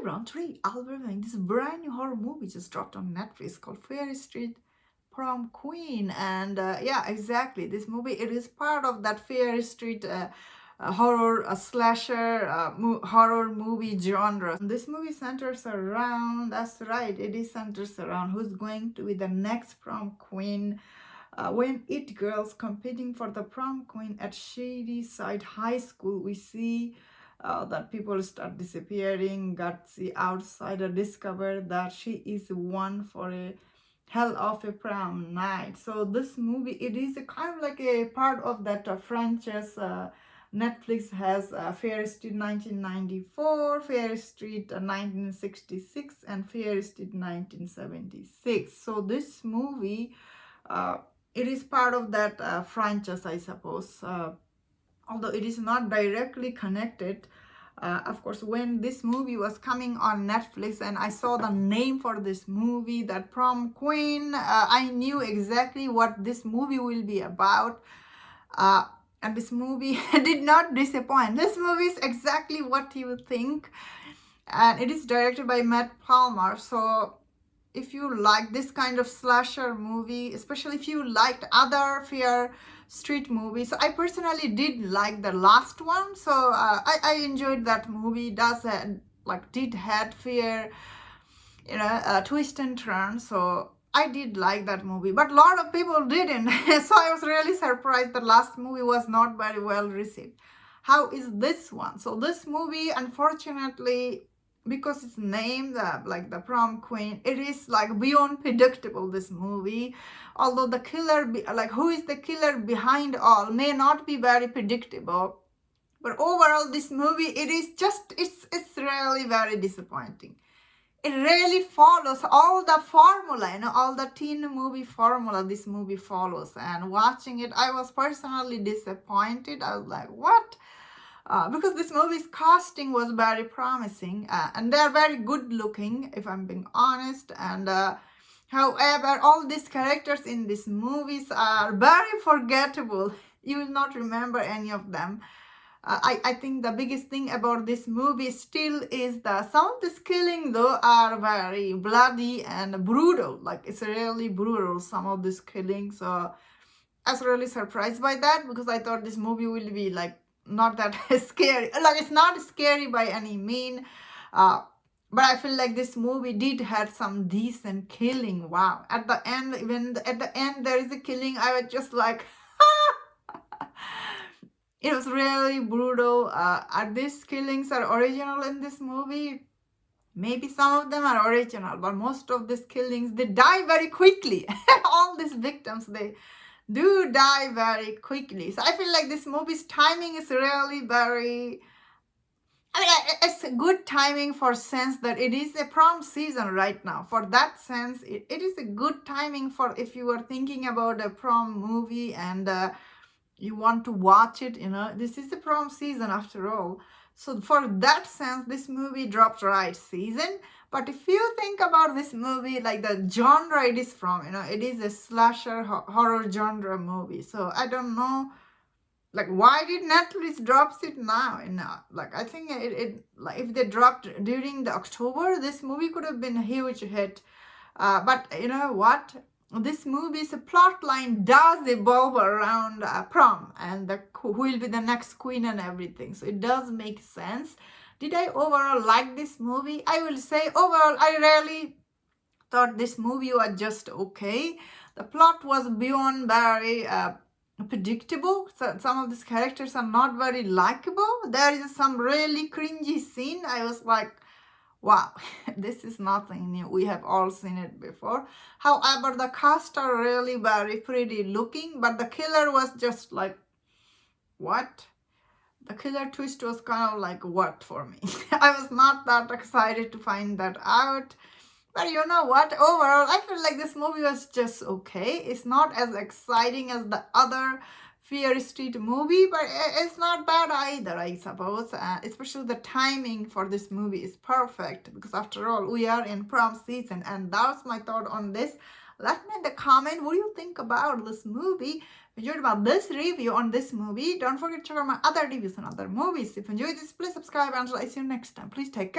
everyone, today I'll be reviewing this brand new horror movie just dropped on Netflix called Fear Street Prom Queen. And yeah, exactly, this movie, it is part of that Fear Street horror slasher horror movie genre. This movie centers around, that's right, it is centers around who's going to be the next prom queen. When it girls competing for the prom queen at Shady Side High School, we see that people start disappearing. Gutsy outsider discover that she is one for a hell of a prom night. So this movie, it is a kind of like a part of that franchise. Netflix has Fear Street 1994, Fear Street 1966, and Fear Street 1976. So this movie, it is part of that franchise, I suppose. Although it is not directly connected. Of course, when this movie was coming on Netflix and I saw the name for this movie, that Prom Queen, I knew exactly what this movie will be about. And this movie did not disappoint. This movie is exactly what you would think. And it is directed by Matt Palmer. So if you like this kind of slasher movie, especially if you liked other Fear Street movies, I personally did like the last one, so I enjoyed that movie. Did had fear, twist and turn, so I did like that movie, but a lot of people didn't. So I was really surprised the last movie was not very well received. How is this one? So this movie, unfortunately, because it's named like the prom queen, it is like beyond predictable, this movie. Although the killer, who is the killer behind all, may not be very predictable, but overall this movie, it is just, it's really very disappointing. It really follows all the formula, all the teen movie formula this movie follows. And watching it, I was personally disappointed. I was like, what? Because this movie's casting was very promising, and they're very good looking, if I'm being honest. And however, all these characters in these movies are very forgettable. You will not remember any of them. I think the biggest thing about this movie still is that some of this killing though are very bloody and brutal. Like, it's really brutal, some of this killing. So I was really surprised by that, because I thought this movie will be like not that scary. Like, it's not scary by any mean, but I feel like this movie did have some decent killing. Wow, at the end, even at the end there is a killing, I was just like it was really brutal. Are these killings are original in this movie? Maybe some of them are original, but most of these killings, they die very quickly. All these victims, they do die very quickly. So I feel like this movie's timing is really very, it's a good timing for sense that it is a prom season right now. For that sense, it is a good timing for if you are thinking about a prom movie and you want to watch it, this is the prom season after all. So for that sense, this movie dropped right season. But if you think about this movie, like the genre it is from, it is a slasher horror genre movie. So I don't know, like, why did Netflix drops it now? Like, I think like if they dropped during the October, this movie could have been a huge hit. But you know what? This movie's plot line does evolve around prom and who will be the next queen and everything. So it does make sense. Did I overall like this movie? I will say overall, I really thought this movie was just okay. The plot was beyond very predictable. So some of these characters are not very likable. There is some really cringy scene. I was like, wow, this is nothing new. We have all seen it before. However, the cast are really very pretty looking, but the killer was just like, what? The killer twist was kind of like, what, for me? I was not that excited to find that out. But you know what? Overall, I feel like this movie was just okay. It's not as exciting as the other Fear Street movie, but it's not bad either, I suppose. Especially the timing for this movie is perfect, because after all, we are in prom season. And that's my thought on this. Let me in the comment what do you think about this movie. If you enjoyed about this review on this movie, don't forget to check out my other reviews on other movies. If you enjoyed this, please subscribe, and I see you next time. Please take care.